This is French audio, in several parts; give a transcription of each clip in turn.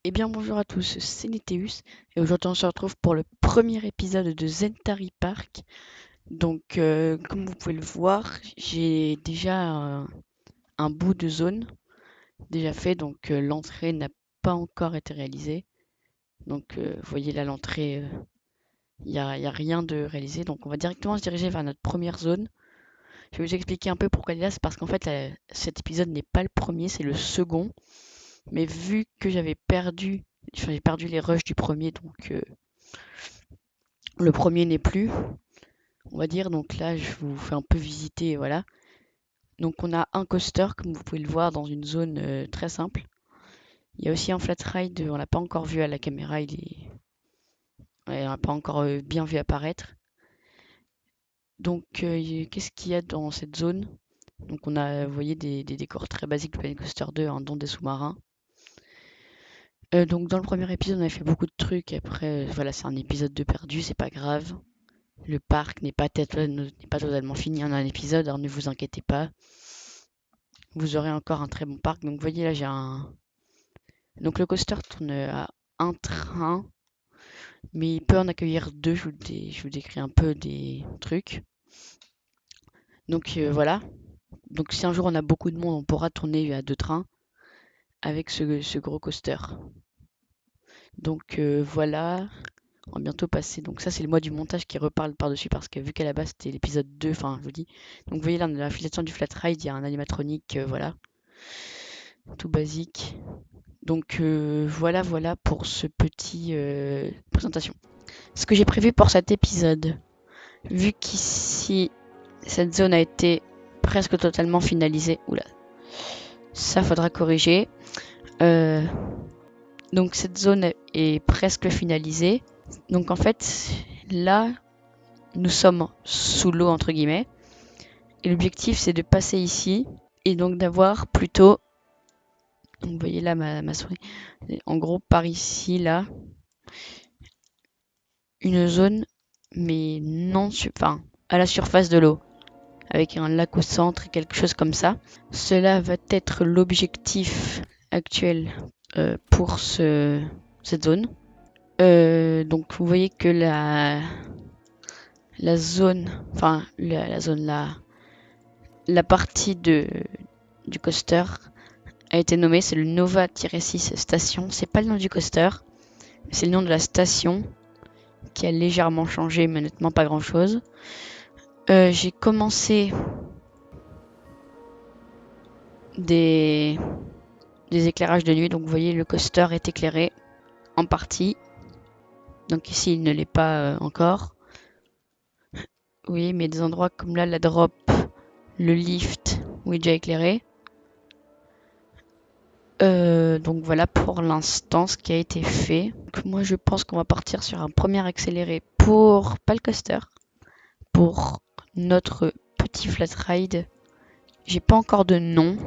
Eh bien bonjour à tous, c'est Nétéus et aujourd'hui on se retrouve pour le premier épisode de Zentari Park. Comme vous pouvez le voir, j'ai déjà un bout de zone déjà fait, l'entrée n'a pas encore été réalisée. Vous voyez là l'entrée, y a rien de réalisé, donc on va directement se diriger vers notre première zone. Je vais vous expliquer un peu pourquoi elle est là, c'est parce qu'en fait cet épisode n'est pas le premier, c'est le second. Mais vu que j'ai perdu les rushs du premier, le premier n'est plus, on va dire. Donc là, je vous fais un peu visiter, voilà. Donc on a un coaster, comme vous pouvez le voir, dans une zone très simple. Il y a aussi un flat ride, on l'a pas encore vu à la caméra, ouais, on l'a pas encore bien vu apparaître. Qu'est-ce qu'il y a dans cette zone? Donc on a, vous voyez, des décors très basiques de Planet Coaster 2, hein, dont des sous-marins. Donc dans le premier épisode, on a fait beaucoup de trucs. Après, voilà, c'est un épisode de perdu, c'est pas grave. Le parc n'est pas totalement fini en un épisode, alors ne vous inquiétez pas. Vous aurez encore un très bon parc. Donc vous voyez là, j'ai un... Donc le coaster tourne à un train, mais il peut en accueillir deux. Je vous décris un peu des trucs. Voilà. Donc si un jour on a beaucoup de monde, on pourra tourner à deux trains avec ce gros coaster. Voilà. On va bientôt passer. Donc ça, c'est le mois du montage qui reparle par-dessus parce que vu qu'à la base c'était l'épisode 2, enfin je vous dis. Donc vous voyez là, on a la filiation du flat ride, il y a un animatronique, voilà, tout basique. Voilà pour ce petit présentation. Ce que j'ai prévu pour cet épisode, vu qu'ici cette zone a été presque totalement finalisée, oula, ça faudra corriger. Euh, donc cette zone est presque finalisée. Donc en fait, là, nous sommes sous l'eau entre guillemets. Et l'objectif c'est de passer ici et donc d'avoir plutôt, vous voyez là ma souris, en gros par ici là, une zone mais non, enfin à la surface de l'eau, avec un lac au centre et quelque chose comme ça. Cela va être l'objectif actuel pour cette zone. Donc vous voyez que la zone, enfin la zone là, la partie du coaster a été nommée, c'est le Nova-6 station. C'est pas le nom du coaster, c'est le nom de la station qui a légèrement changé, mais honnêtement pas grand chose. J'ai commencé des éclairages de nuit, donc vous voyez le coaster est éclairé en partie. Donc ici il ne l'est pas encore. Oui, mais des endroits comme là, la drop, le lift, oui déjà éclairé. Donc voilà pour l'instant ce qui a été fait. Donc moi je pense qu'on va partir sur un premier accéléré pour pas le coaster, pour notre petit flat ride. J'ai pas encore de nom.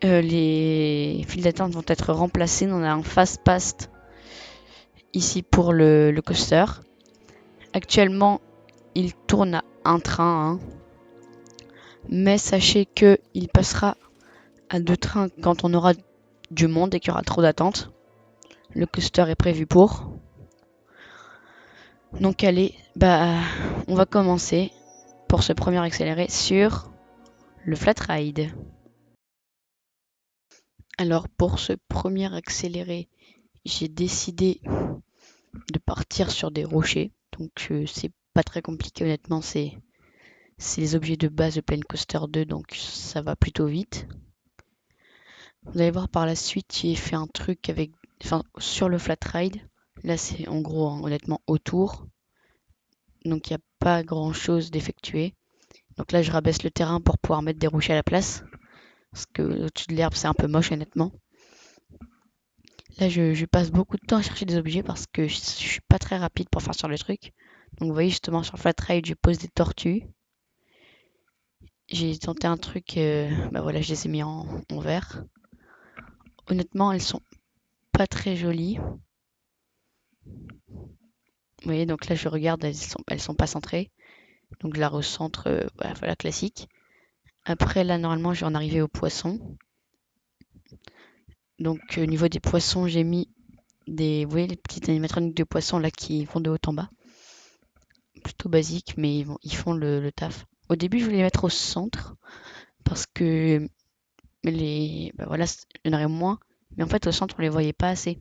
Les files d'attente vont être remplacées. On a un fast pass ici pour le coaster. Actuellement, il tourne à un train, hein. Mais sachez que il passera à deux trains quand on aura du monde et qu'il y aura trop d'attente. Le coaster est prévu pour. Donc allez, on va commencer pour ce premier accéléré sur le flat ride. Alors pour ce premier accéléré, j'ai décidé de partir sur des rochers. C'est pas très compliqué honnêtement, c'est les objets de base de Planet Coaster 2, donc ça va plutôt vite. Vous allez voir par la suite, j'ai fait un truc sur le flat ride. Là c'est en gros honnêtement autour. Donc il n'y a pas grand chose d'effectué. Donc là je rabaisse le terrain pour pouvoir mettre des rochers à la place. Parce que au-dessus de l'herbe c'est un peu moche honnêtement. Là je passe beaucoup de temps à chercher des objets parce que je suis pas très rapide pour faire sur le truc. Donc vous voyez justement sur le flat ride je pose des tortues. J'ai tenté un truc, voilà, je les ai mis en vert. Honnêtement, elles sont pas très jolies. Vous voyez, donc là, je regarde, elles sont pas centrées. Donc je la recentre, voilà, classique. Après, là, normalement, je vais en arriver aux poissons. Donc au niveau des poissons, j'ai mis vous voyez les petites animatroniques de poissons là qui vont de haut en bas. Plutôt basique, mais ils font le taf. Au début, je voulais les mettre au centre parce que voilà, il y en aurait moins. Mais en fait, au centre, on les voyait pas assez.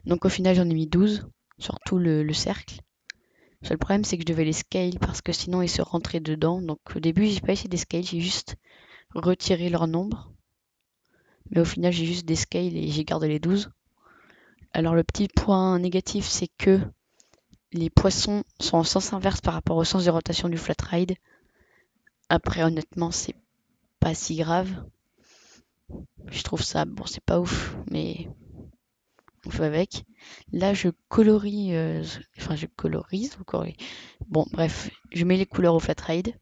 Donc au final, j'en ai mis 12 sur tout le cercle. Le seul problème, c'est que je devais les scale parce que sinon, ils se rentraient dedans. Donc au début, j'ai pas essayé des scale, j'ai juste retiré leur nombre. Mais au final, j'ai juste des scale et j'ai gardé les 12. Alors le petit point négatif, c'est que les poissons sont en sens inverse par rapport au sens de rotation du flat ride. Après, honnêtement, c'est pas si grave. Je trouve ça, bon, c'est pas ouf, mais on fait avec. Là, je colorie, enfin, je colorise ou colorie. Bon, bref, je mets les couleurs au flat ride.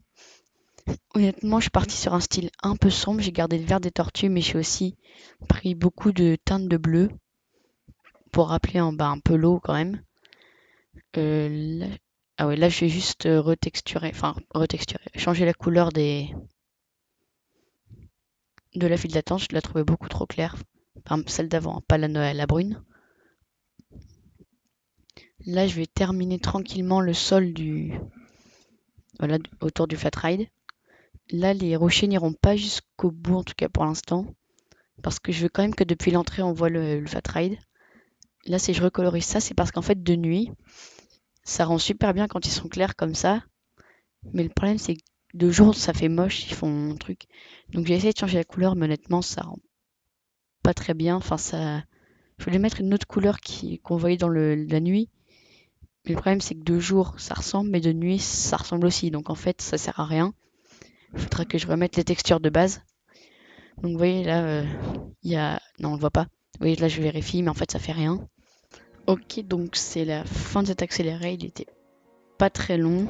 Honnêtement, je suis partie sur un style un peu sombre. J'ai gardé le vert des tortues, mais j'ai aussi pris beaucoup de teintes de bleu pour rappeler en bas un peu l'eau quand même. Là... Ah ouais, là, je vais juste retexturer, changer la couleur de la file d'attente. Je la trouvais beaucoup trop claire. Enfin, celle d'avant, pas la brune. Là, je vais terminer tranquillement le sol voilà, autour du flat ride. Là, les rochers n'iront pas jusqu'au bout, en tout cas pour l'instant, parce que je veux quand même que depuis l'entrée, on voit le flat ride. Là, si je recolorise ça, c'est parce qu'en fait, de nuit, ça rend super bien quand ils sont clairs comme ça. Mais le problème, c'est que de jour, ça fait moche, ils font un truc. Donc, j'ai essayé de changer la couleur, mais honnêtement, ça rend pas très bien. Enfin, ça... Je voulais mettre une autre couleur qu'on voyait dans la nuit. Mais le problème, c'est que de jour, ça ressemble, mais de nuit, ça ressemble aussi. Donc, en fait, ça sert à rien. Il faudra que je remette les textures de base. Donc, vous voyez, là, il y a... Non, on le voit pas. Vous voyez, là, je vérifie, mais en fait, ça fait rien. Ok, donc c'est la fin de cet accéléré. Il était pas très long.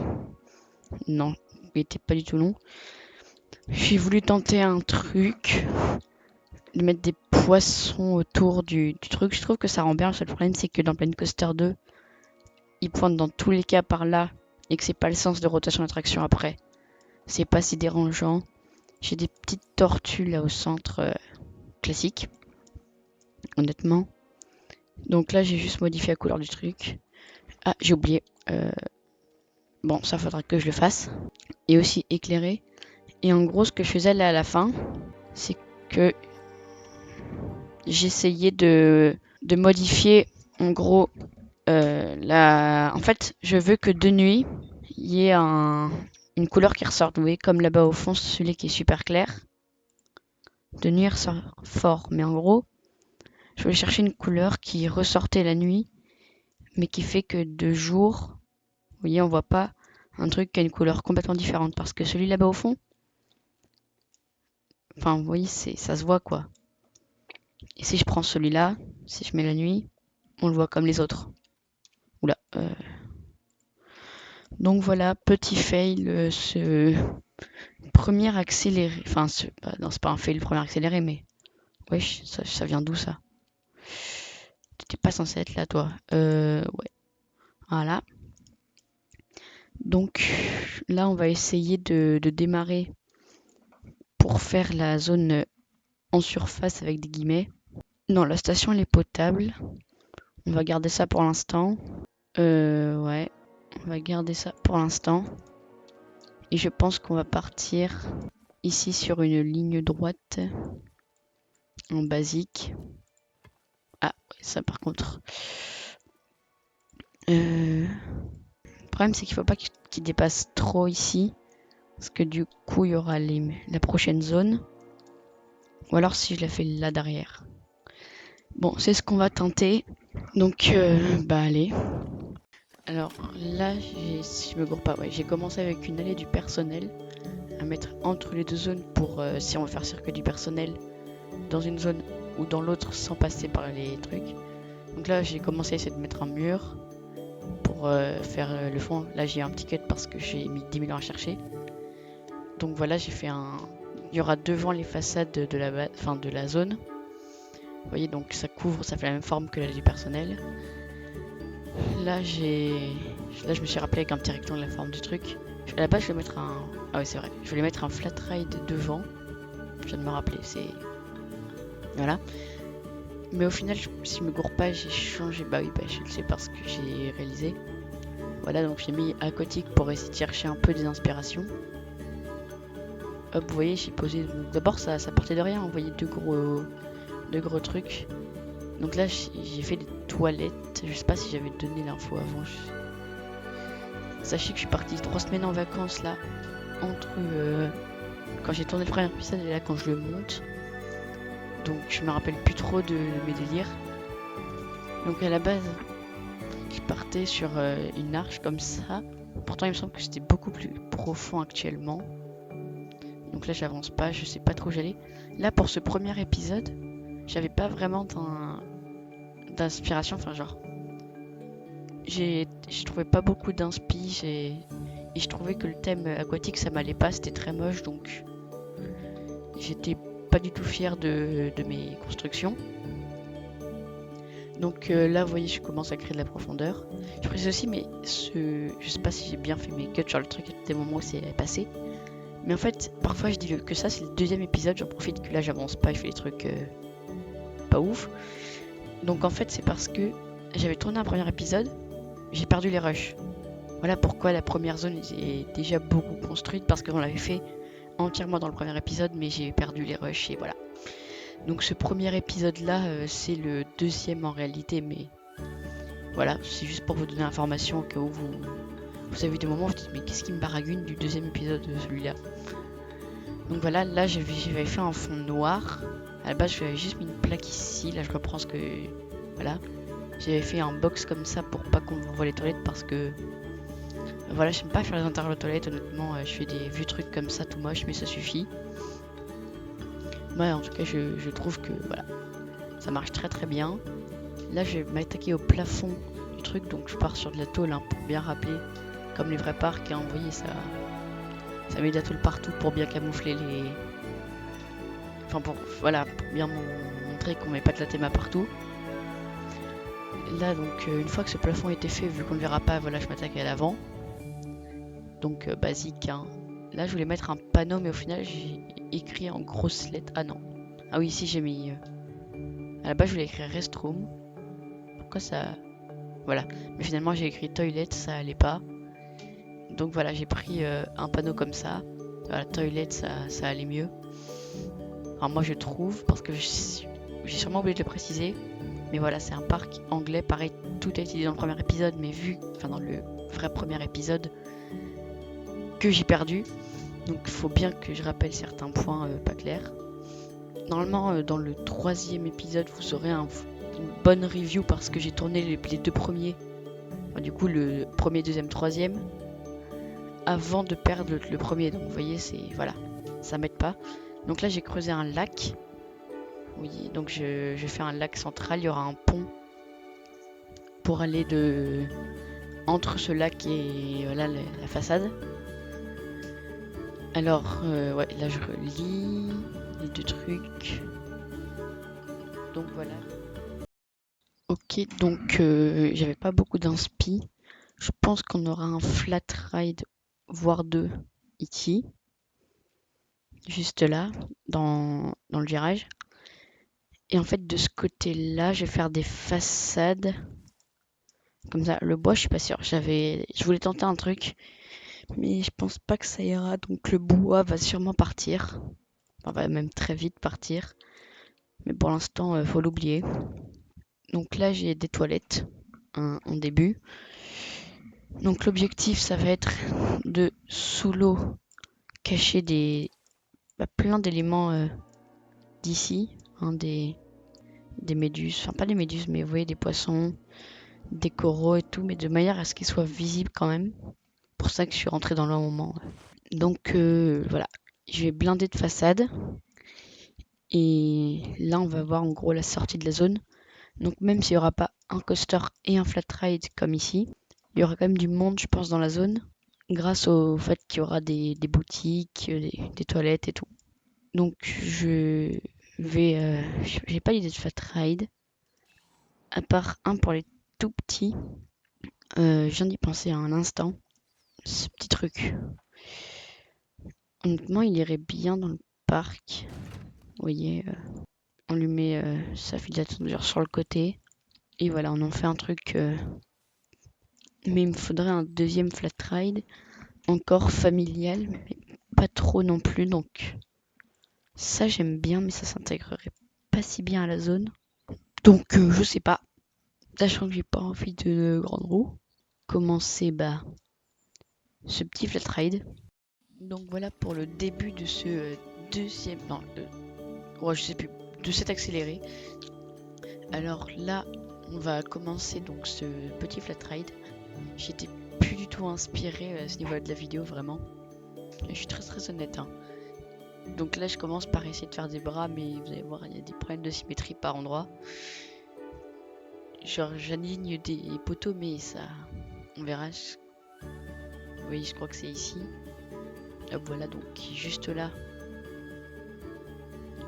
Non, il était pas du tout long. J'ai voulu tenter un truc, de mettre des poissons autour du truc. Je trouve que ça rend bien. Le seul problème, c'est que dans Planet Coaster 2, il pointe dans tous les cas par là et que c'est pas le sens de rotation d'attraction après. C'est pas si dérangeant. J'ai des petites tortues là au centre classique, honnêtement. Donc là, j'ai juste modifié la couleur du truc. Ah, j'ai oublié. Bon, ça faudra que je le fasse. Et aussi éclairé. Et en gros, ce que je faisais là à la fin, c'est que j'essayais de modifier en gros en fait, je veux que de nuit, il y ait une couleur qui ressorte. Vous voyez, comme là-bas au fond, celui qui est super clair. De nuit, il ressort fort. Mais en gros, je voulais chercher une couleur qui ressortait la nuit, mais qui fait que de jour, vous voyez, on voit pas un truc qui a une couleur complètement différente. Parce que celui là-bas au fond, enfin, vous voyez, ça se voit quoi. Et si je prends celui-là, si je mets la nuit, on le voit comme les autres. Oula. Donc voilà, petit fail, ce premier accéléré. Enfin, non, c'est pas un fail le premier accéléré, mais. Wesh, ça vient d'où ça? T'étais pas censé être là, toi. Ouais. Voilà. Donc là, on va essayer de démarrer pour faire la zone en surface avec des guillemets. Non, la station elle est potable. On va garder ça pour l'instant. Ouais. On va garder ça pour l'instant. Et je pense qu'on va partir ici sur une ligne droite en basique. Ah, ouais, ça par contre. Le problème c'est qu'il faut pas qu'il dépasse trop ici. Parce que du coup il y aura la prochaine zone. Ou alors si je la fais là derrière. Bon, c'est ce qu'on va tenter. Donc, bah allez. Alors là, si je me gourre pas, ouais, j'ai commencé avec une allée du personnel à mettre entre les deux zones pour si on veut faire circuit du personnel dans une zone ou dans l'autre sans passer par les trucs. Donc là, j'ai commencé à essayer de mettre un mur pour faire le fond. Là, j'ai un petit cut parce que j'ai mis 10 000 ans à chercher. Donc voilà, j'ai fait un... Il y aura devant les façades de la zone. Vous voyez, donc ça couvre, ça fait la même forme que l'allée du personnel. Là, je me suis rappelé avec un petit rectangle la forme du truc. À la base, je vais mettre un... Ah oui, c'est vrai. Je voulais mettre un flat ride devant. Je viens de me rappeler, c'est... Voilà. Mais au final, si je me gourre pas, j'ai changé. Bah oui, bah je le sais parce que j'ai réalisé. Voilà, donc j'ai mis aquatique pour essayer de chercher un peu des inspirations. Hop, vous voyez, j'ai posé. D'abord, ça partait de rien. Vous voyez, deux gros trucs. Donc là, j'ai fait des toilettes. Je sais pas si j'avais donné l'info avant. Sachez que je suis partie 3 semaines en vacances là, entre quand j'ai tourné le premier épisode et là quand je le monte. Donc je me rappelle plus trop de mes délires. Donc à la base, je partais sur une arche comme ça. Pourtant, il me semble que c'était beaucoup plus profond actuellement. Donc là, j'avance pas, je sais pas trop où j'allais. Là, pour ce premier épisode, j'avais pas vraiment d'inspiration. Enfin, genre, je trouvais pas beaucoup d'inspi. Et je trouvais que le thème aquatique, ça m'allait pas. C'était très moche. Donc, j'étais pas du tout fière de mes constructions. Donc là, vous voyez, je commence à créer de la profondeur. Je précise aussi, mais je sais pas si j'ai bien fait mes cuts sur le truc à des moments où c'est passé. Mais en fait, parfois je dis que ça, c'est le deuxième épisode. J'en profite que là, j'avance pas, je fais des trucs pas ouf. Donc en fait, c'est parce que j'avais tourné un premier épisode, j'ai perdu les rushs. Voilà pourquoi la première zone est déjà beaucoup construite, parce qu'on l'avait fait entièrement dans le premier épisode, mais j'ai perdu les rushs et voilà. Donc ce premier épisode là, c'est le deuxième en réalité, mais voilà, c'est juste pour vous donner l'information au cas où vous avez des moments où vous dites mais qu'est-ce qui me baragune du deuxième épisode de celui-là. Donc voilà, là j'avais fait un fond noir. À la base j'avais juste mis une plaque ici, là je reprends ce que... Voilà. J'avais fait un box comme ça pour pas qu'on voit les toilettes parce que... Voilà, j'aime pas faire les intérieurs de toilettes, honnêtement, je fais des vieux trucs comme ça tout moche, mais ça suffit. Ouais, en tout cas je trouve que voilà, ça marche très très bien. Là je vais m'attaquer au plafond du truc, donc je pars sur de la tôle hein, pour bien rappeler, comme les vrais parcs, hein, vous voyez ça met de la tôle partout pour bien camoufler les... Enfin pour bien montrer qu'on met pas de la théma partout. Là donc une fois que ce plafond était fait, vu qu'on ne verra pas, voilà je m'attaque à l'avant. Donc basique hein. Là je voulais mettre un panneau mais au final j'ai écrit en grosses lettres. Ah non. Ah oui ici j'ai mis... À la base je voulais écrire restroom. Pourquoi ça... Voilà. Mais finalement j'ai écrit toilette, ça allait pas. Donc voilà j'ai pris un panneau comme ça. Voilà, toilette ça allait mieux. Alors moi je trouve, parce que j'ai sûrement oublié de le préciser, mais voilà c'est un parc anglais, pareil tout a été dit dans le premier épisode, mais dans le vrai premier épisode, que j'ai perdu, donc il faut bien que je rappelle certains points pas clairs. Normalement dans le troisième épisode vous aurez une bonne review parce que j'ai tourné les deux premiers, enfin, du coup le premier, deuxième, troisième, avant de perdre le premier, donc vous voyez c'est, voilà, ça m'aide pas. Donc là j'ai creusé un lac. Oui, donc je fais un lac central, il y aura un pont pour aller entre ce lac et voilà la façade. Alors, ouais, là je relis les deux trucs. Donc voilà. Ok, donc j'avais pas beaucoup d'inspi. Je pense qu'on aura un flat ride, voire deux, ici. Juste là, dans le virage. Et en fait, de ce côté-là, je vais faire des façades. Comme ça, le bois, je suis pas sûre. Je voulais tenter un truc, mais je pense pas que ça ira. Donc le bois va sûrement partir. Enfin, va même très vite partir. Mais pour l'instant, faut l'oublier. Donc là, j'ai des toilettes en début. Donc l'objectif, ça va être de sous l'eau cacher plein d'éléments d'ici, hein, des méduses. Enfin pas des méduses, mais vous voyez des poissons, des coraux et tout, mais de manière à ce qu'ils soient visibles quand même. Pour ça que je suis rentrée dans le moment. Donc voilà, je vais blinder de façade. Et là, on va voir en gros la sortie de la zone. Donc même s'il n'y aura pas un coaster et un flat ride comme ici, il y aura quand même du monde, je pense, dans la zone. Grâce au fait qu'il y aura des boutiques, des toilettes et tout. Donc je vais... j'ai pas l'idée de flat ride. À part un pour les tout petits. Je viens d'y penser à un instant. Ce petit truc. Honnêtement, il irait bien dans le parc. Vous voyez, On lui met sa file d'attente sur le côté. Et voilà, on en fait un truc. Mais il me faudrait un deuxième flat ride. Encore familial, mais pas trop non plus. Donc ça j'aime bien, mais ça s'intégrerait pas si bien à la zone. Donc je sais pas. Sachant que j'ai pas envie de grande roue. Commencer ce petit flat ride. Donc voilà pour le début de ce deuxième. Non, ouais, je sais plus. De cet accéléré. Alors là, on va commencer donc ce petit flat ride. J'étais plus du tout inspiré à ce niveau de la vidéo, vraiment. Je suis très honnête. Hein. Donc là, je commence par essayer de faire des bras, mais vous allez voir, il y a des problèmes de symétrie par endroit. Genre, j'aligne des poteaux, mais ça, on verra. Oui, je crois que c'est ici. Hop, voilà, donc juste là,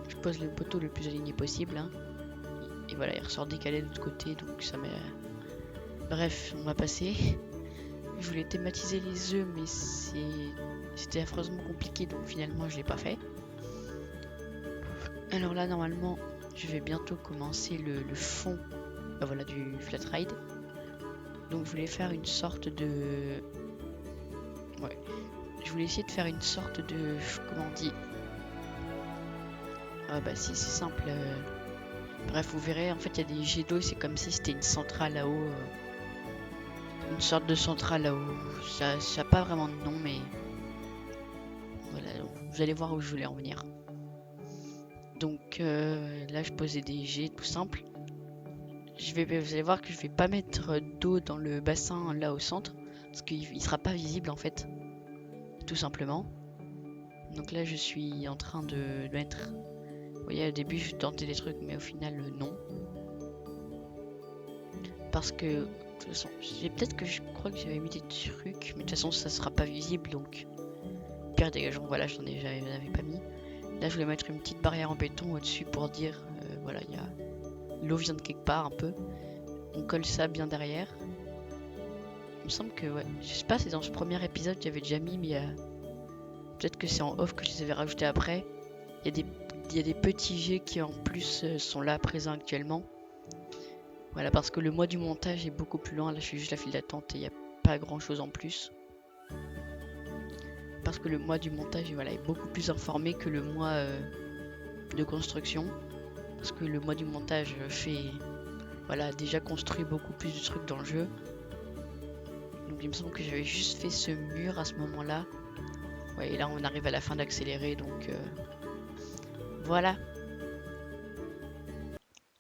je pose le poteau le plus aligné possible. Hein. Et voilà, il ressort décalé de l'autre côté, donc ça met. Bref, on va passer. Je voulais thématiser les œufs, mais c'était affreusement compliqué, donc finalement je l'ai pas fait. Alors là, normalement, je vais bientôt commencer le fond voilà, du flat ride. Donc je voulais faire une sorte de... Ouais. Je voulais essayer de faire une sorte de... Comment on dit? Ah bah si, c'est simple. Bref, vous verrez, en fait, il y a des jets d'eau, c'est comme si c'était une centrale à eau. Une sorte de centrale à eau. Ça n'a pas vraiment de nom, mais... Voilà, vous allez voir où je voulais en venir. Donc là, je posais des jets tout simples. Vous allez voir que je vais pas mettre d'eau dans le bassin là au centre, parce qu'il sera pas visible en fait, tout simplement. Donc là, je suis en train de mettre... Vous voyez, au début, je tentais des trucs, mais au final, non. Parce que, de toute façon, peut-être que je crois que j'avais mis des trucs, mais de toute façon, ça sera pas visible, donc... Pire dégageant, voilà, j'en avais pas mis. Là, je voulais mettre une petite barrière en béton au-dessus pour dire, voilà, l'eau vient de quelque part un peu. On colle ça bien derrière. Il me semble que, ouais, je sais pas si dans ce premier épisode j'avais déjà mis, mais peut-être que c'est en off que je les avais rajoutés après. Il y a des petits jets qui en plus sont là présents actuellement. Voilà, parce que le mois du montage est beaucoup plus loin. Là, je suis juste la file d'attente et il n'y a pas grand chose en plus. Parce que le mois du montage voilà, est beaucoup plus informé que le mois de construction. Parce que le mois du montage voilà, déjà construit beaucoup plus de trucs dans le jeu. Donc il me semble que j'avais juste fait ce mur à ce moment-là. Ouais, et là on arrive à la fin d'accélérer, donc voilà.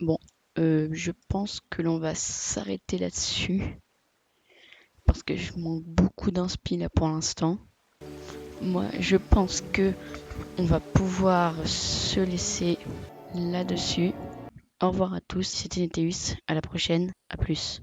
Bon, je pense que l'on va s'arrêter là-dessus. Parce que je manque beaucoup d'inspi là pour l'instant. Moi, je pense que on va pouvoir se laisser là-dessus. Au revoir à tous, c'était Neteus, à la prochaine, à plus.